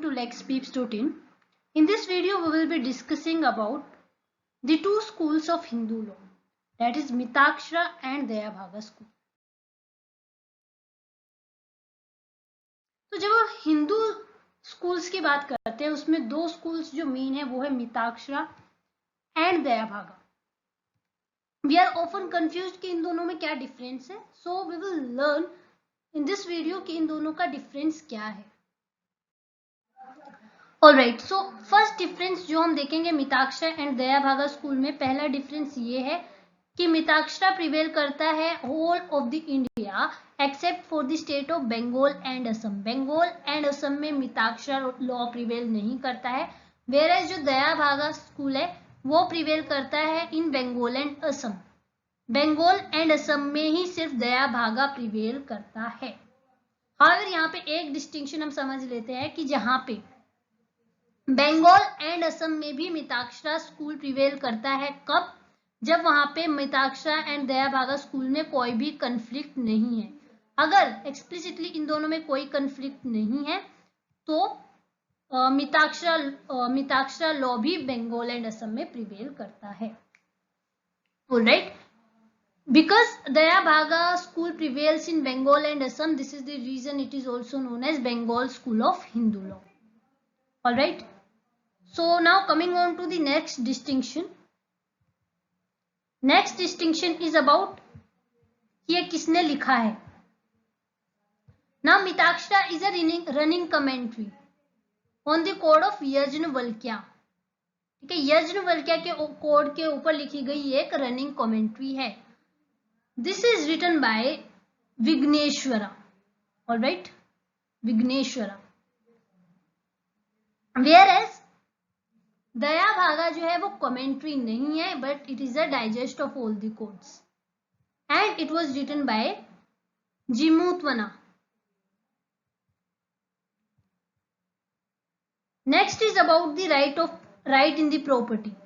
to Lex Peeps Routine. In this video, we will be discussing about the two schools of Hindu law, that is Mitakshara and Dayabhaga school. तो जब Hindu schools की बात करते हैं उसमें दो schools जो मेन है वो है Mitakshara and Dayabhaga. We are often confused कि इन दोनों में क्या डिफरेंस है. So we will learn in this video कि इन दोनों का डिफरेंस क्या है. ऑलराइट, सो फर्स्ट डिफरेंस जो हम देखेंगे मिताक्षरा एंड दयाभागा स्कूल में, पहला डिफरेंस ये है कि मिताक्षरा प्रिवेल करता है whole of the India except for the state of Bengal and Assam. Bengal and Assam में मिताक्षरा लॉ प्रिवेल नहीं करता है, वेयर जो दयाभागा स्कूल है वो प्रिवेल करता है इन बंगाल एंड असम. बंगाल एंड असम में ही सिर्फ दयाभागा प्रिवेल करता है. हाउएवर यहाँ पे एक डिस्टिंक्शन हम समझ लेते हैं कि जहां पे बंगाल एंड असम में भी मिताक्षरा स्कूल प्रिवेल करता है, कब? जब वहां पे मिताक्षरा एंड दयाभागा स्कूल में कोई भी कंफ्लिक्ट नहीं है. अगर एक्सप्लिसिटली इन दोनों में कोई कंफ्लिक्ट नहीं है तो मिताक्षरा लॉ भी बंगाल एंड असम में प्रिवेल करता है. Alright, because Dayabhaga school prevails in Bengal and Assam, this is the reason it is also known as Bengal School of Hindu Law. Alright, so now coming on to the next distinction. Next distinction is about ये किसने लिखा है. Now Mitakshara is a running commentary on the code of Yajnavalkya. ठीक है, यज्ञवल्क्य के code के ऊपर लिखी गई एक रनिंग कमेंट्री है. This is written by Vigneshwara. Alright, Vigneshwara. Whereas Dayabhaga जो है वो कमेंट्री नहीं है, but it is a digest of all the codes. And it was written by Jimutwana. Next is about the right in the property.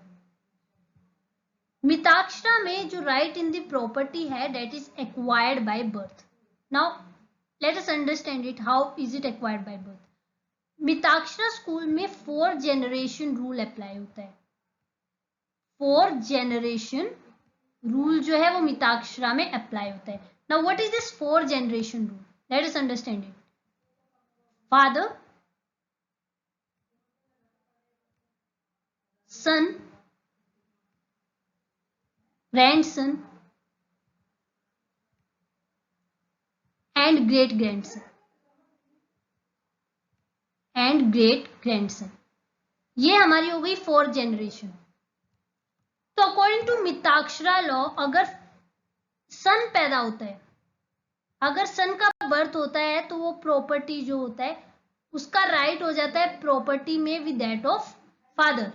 Mitakshara में जो right in the property है that is acquired by birth. Now let us understand it. How is it acquired by birth? Mitakshara school में 4 generation rule apply होता है. 4 generation rule जो है वो मिताक्षरा में अप्लाई होता है. Now what is this 4 generation rule? Let us understand it. Father, son, grandson and great grandson ये हमारी हो गई 4 जनरेशन. तो अकॉर्डिंग टू मिताक्षरा लॉ अगर सन पैदा होता है, अगर सन का बर्थ होता है तो वो प्रॉपर्टी जो होता है उसका राइट हो जाता है प्रॉपर्टी में विद दैट ऑफ फादर.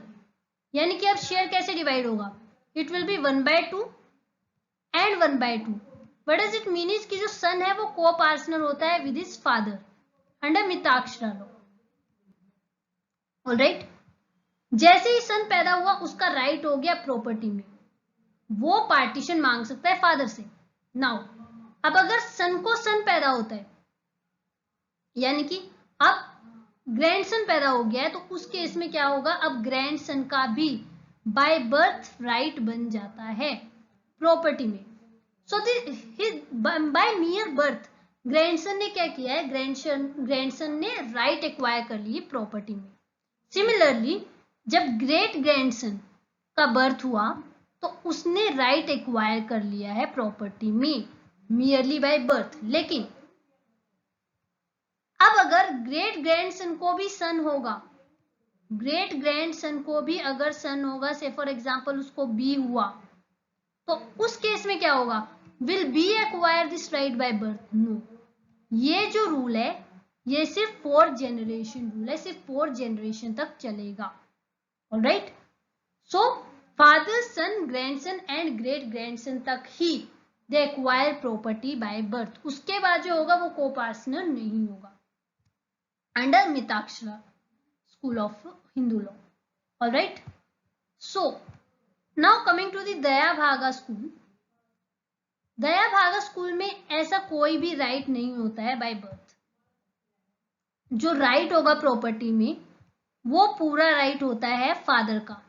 यानी कि अब शेयर कैसे डिवाइड होगा? It will be 1/2 and 1/2. What does it mean is कि जो सन है वो को पार्टनर होता है with his father under Mitakshara law. Alright, जैसे ही सन पैदा हुआ उसका राइट हो गया प्रॉपर्टी में, वो पार्टीशन मांग सकता है फादर से. नाउ अब अगर सन को सन पैदा होता है यानी कि अब ग्रैंडसन पैदा हो गया है तो उस केस में क्या होगा? अब ग्रैंडसन का भी बाय बर्थ राइट बन जाता है प्रॉपर्टी में. सो बाय मियर बर्थ ग्रैंडसन ने क्या किया है? ग्रैंडसन ने राइट एक्वायर कर लिए प्रॉपर्टी में. सिमिलरली जब ग्रेट ग्रैंडसन का बर्थ हुआ तो उसने राइट एक्वायर कर लिया है प्रॉपर्टी में मियरली बाय बर्थ. लेकिन अब अगर ग्रेट ग्रैंडसन को भी सन होगा, ग्रेट ग्रैंडसन को भी अगर सन होगा, से फॉर एग्जांपल उसको बी हुआ, तो उस केस में क्या होगा? Will be acquire this right by birth? No. ये जो रूल है ये सिर्फ 4 जनरेशन रूल है, सिर्फ 4 जनरेशन तक चलेगा. Alright, so father, son, grandson and great grandson तक ही they acquire property by birth. उसके बाद जो होगा वो को पार्टनर नहीं होगा under Mitakshara School of Hindu Law. All right. So now coming to the Dayabhaga school. Dayabhaga school में ऐसा कोई भी राइट नहीं होता है बाय बर्थ. जो राइट होगा प्रॉपर्टी में वो पूरा राइट होता है फादर का,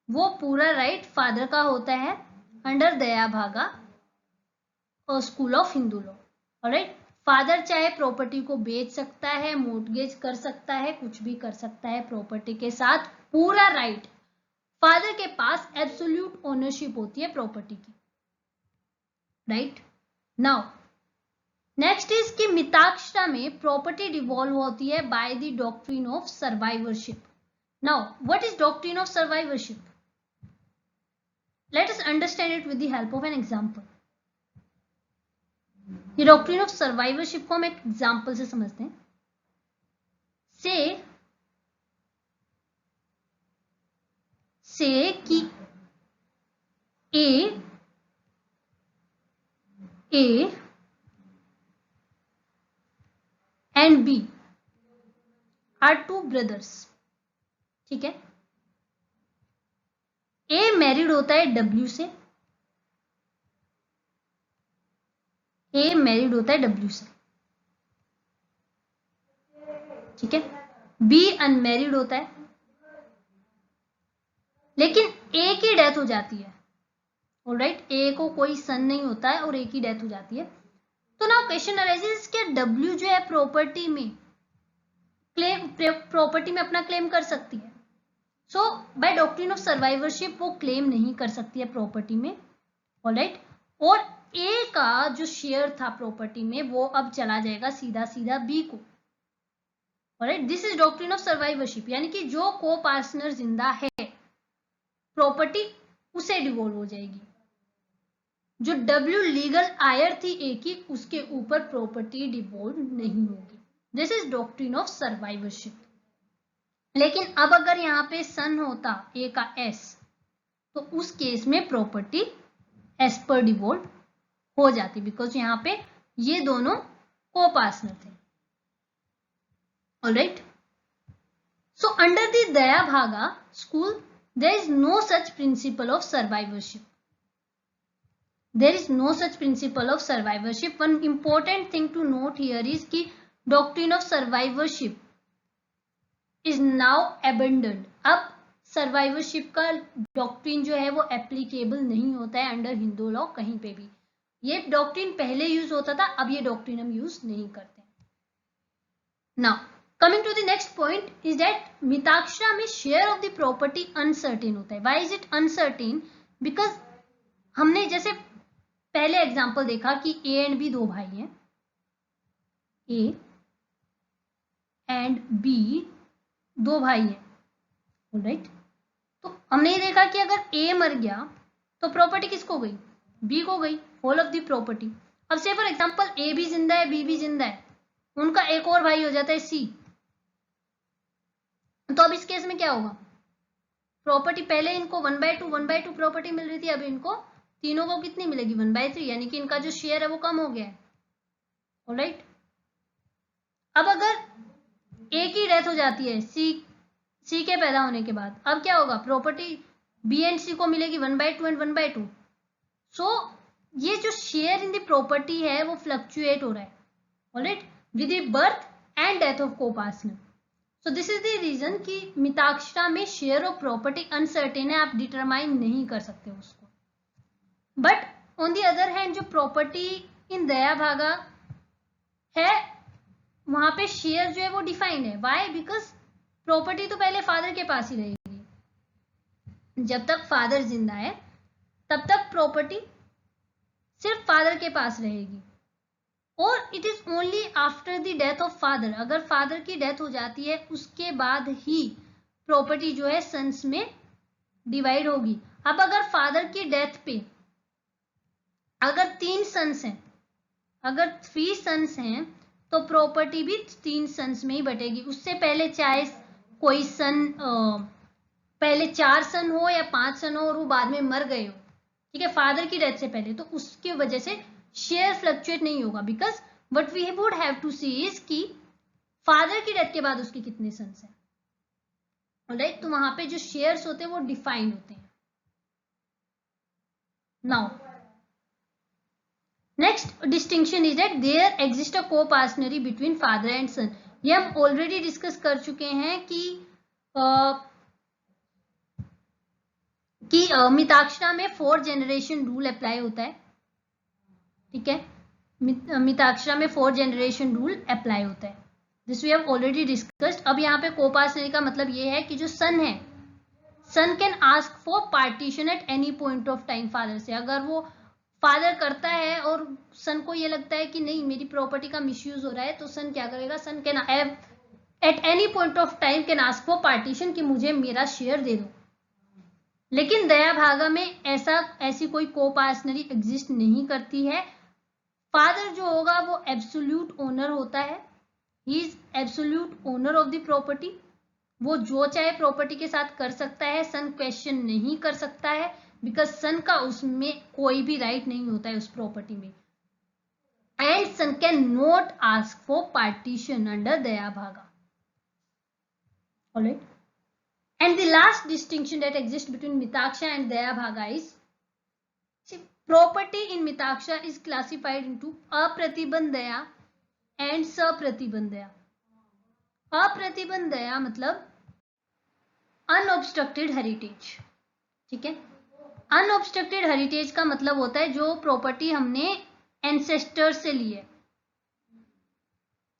वो पूरा राइट फादर का होता है अंडर दया भागा और school of Hindu law. Alright, father चाहे प्रॉपर्टी को बेच सकता है, मोर्टगेज कर सकता है, कुछ भी कर सकता है प्रॉपर्टी के साथ, पूरा राइट फादर के पास, एब्सोल्यूट ओनरशिप होती है प्रॉपर्टी की। राइट नाउ नेक्स्ट इज कि मिताक्षरा में प्रॉपर्टी डिवॉल्व होती है by the doctrine of survivorship. Now what is doctrine of survivorship? Let us understand it with the help of an example. ये doctrine of survivorship को हम एक example से समझते हैं। से कि A and B are two brothers. ठीक है, ए मैरिड होता है डब्ल्यू से, ए मैरिड होता है डब्ल्यू से। ठीक है, बी अनमैरिड होता है, लेकिन ए की डेथ हो जाती है। ऑलराइट, ए को कोई सन नहीं होता है और ए की डेथ हो जाती है। तो नाउ क्वेश्चन अराइजेस कि डब्ल्यू जो है प्रॉपर्टी में क्लेम, प्रॉपर्टी में अपना क्लेम कर सकती है। सो बाय डॉक्ट्रिन ऑफ सर्वाइवरशिप वो क्लेम नहीं कर सकती है प्रॉपर्टी में। ऑलराइट, और ए का जो शेयर था प्रॉपर्टी में वो अब चला जाएगा सीधा सीधा बी को। Alright, this is doctrine of survivorship, यानी कि जो को पार्टनर जिंदा है प्रॉपर्टी उसे डिवोल्व हो जाएगी। जो डब्ल्यू लीगल आयर थी ए की उसके ऊपर प्रॉपर्टी डिवोल्व नहीं होगी। This is doctrine of survivorship. लेकिन अब अगर यहाँ पे सन होता ए का एस, तो उस केस में प्रॉपर्टी एस पर डिवोल्व हो जाती, बिकॉज यहाँ पे ये दोनों को पार्टनर थे। ऑलराइट, सो अंडर द दया भागा school there is no such principle of survivorship. There is no such principle of survivorship. One important thing to note here is कि doctrine of survivorship is now abandoned. अब survivorship का doctrine जो है वो applicable नहीं होता है under Hindu law कहीं पे भी। ये doctrine पहले यूज होता था, अब ये doctrine हम यूज नहीं करते। Now coming to the next point is that Mitakshara में share of the property uncertain होता है। Why is it uncertain? Because हमने जैसे पहले एग्जाम्पल देखा कि A एंड B दो भाई हैं, A एंड B दो भाई हैं। ऑलराइट, तो हमने ये देखा कि अगर A मर गया तो प्रॉपर्टी किसको गई? B को गई, होल ऑफ द प्रॉपर्टी। अब से फॉर एग्जाम्पल A भी जिंदा है, B भी जिंदा है, उनका एक और भाई हो जाता है C। तो अब इस केस में क्या होगा? प्रॉपर्टी पहले इनको 1/2 प्रॉपर्टी मिल रही थी, अब इनको तीनों को कितनी मिलेगी? 1/3, यानी कि इनका जो शेयर है वो कम हो गया है। ऑलराइट, अब अगर ए की डेथ हो जाती है सी के पैदा होने के बाद, अब क्या होगा? प्रॉपर्टी बी एंड सी को मिलेगी 1/2 एंड 1/2। सो ये जो शेयर इन द प्रॉपर्टी है वो फ्लक्चुएट हो रहा है। Alright, with the birth and death of coparcener. So this is the reason कि मिताक्षरा में शेयर ऑफ प्रॉपर्टी अनसर्टेन है, आप डिटरमाइन नहीं कर सकते उसको। But on the other hand जो प्रॉपर्टी इन दया भागा है वहां पे शेयर जो है वो डिफाइंड है। व्हाई? बिकॉज प्रॉपर्टी तो पहले फादर के पास ही रहेगी। जब तक फादर जिंदा है तब तक प्रॉपर्टी सिर्फ फादर के पास रहेगी, और it is only after the death of father, अगर फादर की डेथ हो जाती है उसके बाद ही प्रॉपर्टी जो है सन्स में डिवाइड होगी। अब अगर फादर की डेथ पे अगर 3 सन्स हैं, अगर 3 सन्स हैं तो प्रॉपर्टी भी 3 सन्स में ही बटेगी। उससे पहले चाहे कोई सन पहले 4 सन हो या 5 सन हो और वो बाद में मर गए हो, ठीक है, फादर की डेथ से पहले, तो उसकी वजह से शेयर फ्लक्चुएट नहीं होगा। Because what we would have to see is कि फादर की डेथ के बाद उसके कितने सन्स हैं। ऑलराइट, तो वहां पे जो शेयर्स होते हैं वो डिफाइंड होते हैं। Now next distinction is that there exist a coparcenary between father and son. ये हम ऑलरेडी डिस्कस कर चुके हैं कि मिताक्षरा में 4 जनरेशन रूल अप्लाई होता है, ठीक है। मिताक्षरा में 4 जनरेशन रूल अप्लाई होता है, this we have already discussed. अब यहाँ पे कोपासनरी का मतलब ये है कि जो सन है, son can ask for partition at any point of time father से। अगर वो फादर करता है और सन को ये लगता है कि नहीं मेरी प्रॉपर्टी का मिसयूज हो रहा है, तो सन क्या करेगा, son can at any point of time can ask for partition कि मुझे मेरा शेयर दे दो। लेकिन दया भागा में ऐसी कोई कोपासनरी एग्जिस्ट नहीं करती है। फादर जो होगा वो एब्सोल्यूट ओनर होता है, he is absolute owner of the property. वो जो चाहे प्रॉपर्टी के साथ कर सकता है, सन क्वेश्चन नहीं कर सकता है, बिकॉज सन का उसमें कोई भी राइट नहीं होता है उस प्रॉपर्टी में। And son can not ask for partition under Dayabhaga. Alright, and the last distinction that exists between mitaksha and daya bhaga is, see, property in mitaksha is classified into apratibandh daya and sapratibandh daya. apratibandh daya मतलब unobstructed heritage, ठीक है। Unobstructed heritage का मतलब होता है जो property हमने ancestor से ली है,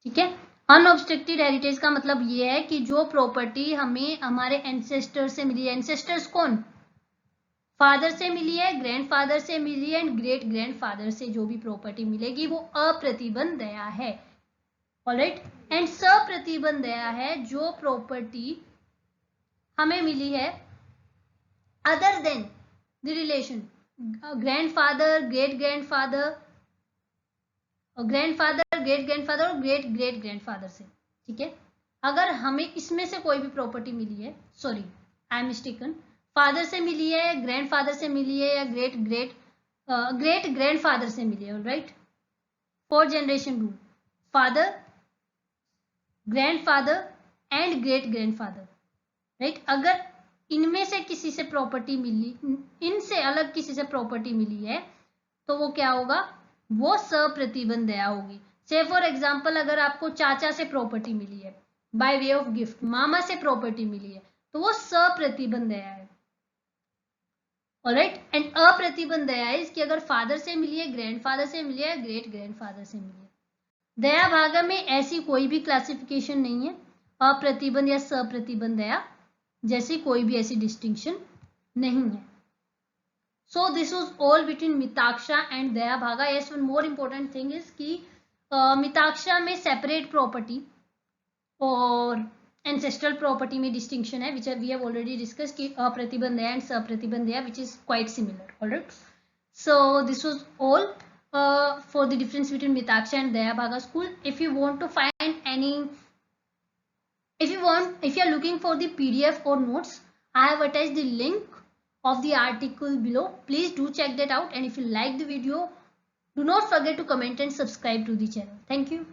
ठीक है। अनऑब्स्ट्रक्टेड हेरिटेज का मतलब ये है कि जो प्रॉपर्टी हमें हमारे एंसेस्टर से मिली है, एंसेस्टर्स कौन, फादर से मिली है, ग्रैंडफादर से मिली है एंड ग्रेट ग्रैंडफादर से जो भी प्रॉपर्टी मिलेगी वो अप्रतिबंध दया है। ऑलराइट, एंड सप्रतिबंध दया है जो प्रॉपर्टी हमें मिली है other than the relation grandfather, great grandfather, grandfather, great grandfather और ग्रेट ग्रेट ग्रैंडफादर से, ठीक है। अगर हमें इसमें से कोई भी प्रॉपर्टी मिली है, sorry I am mistaken, father से मिली है, ग्रैंडफादर से मिली है या ग्रेट ग्रैंडफादर से मिली है, alright, 4 generation rule, father, grandfather and great grandfather, right. अगर इनमें से किसी से प्रॉपर्टी मिली, इनसे अलग किसी से प्रॉपर्टी मिली है, तो वो क्या होगा, वो सप्रतिबंध दया होगी। से फॉर एग्जाम्पल अगर आपको चाचा से प्रॉपर्टी मिली है बाय वे ऑफ गिफ्ट, मामा से प्रॉपर्टी मिली है, तो वो सप्रतिबंध दया है। ऑलराइट, एंड अप्रतिबंध दया इज कि अगर फादर से मिली है, ग्रैंडफादर से मिली है, ग्रेट ग्रैंडफादर से मिली है। दया भागा में ऐसी कोई भी क्लासिफिकेशन नहीं है, अप्रतिबंध या सप्रतिबंध दया जैसी कोई भी ऐसी डिस्टिंक्शन नहीं है। So this was all between Mitaksha and Daya Bhaga. Yes, one more important thing is कि Mitaksha में separate property और ancestral property में distinction है, which we have already discussed कि अप्रतिबंध दया and सप्रतिबंध Daya, which is quite similar. Alright. So this was all for the difference between Mitaksha and Daya Bhaga school. If you want to find any, if you are looking for the PDF or notes, I have attached the link of the article below. Please do check that out, and if you like the video, do not forget to comment and subscribe to the channel. Thank you.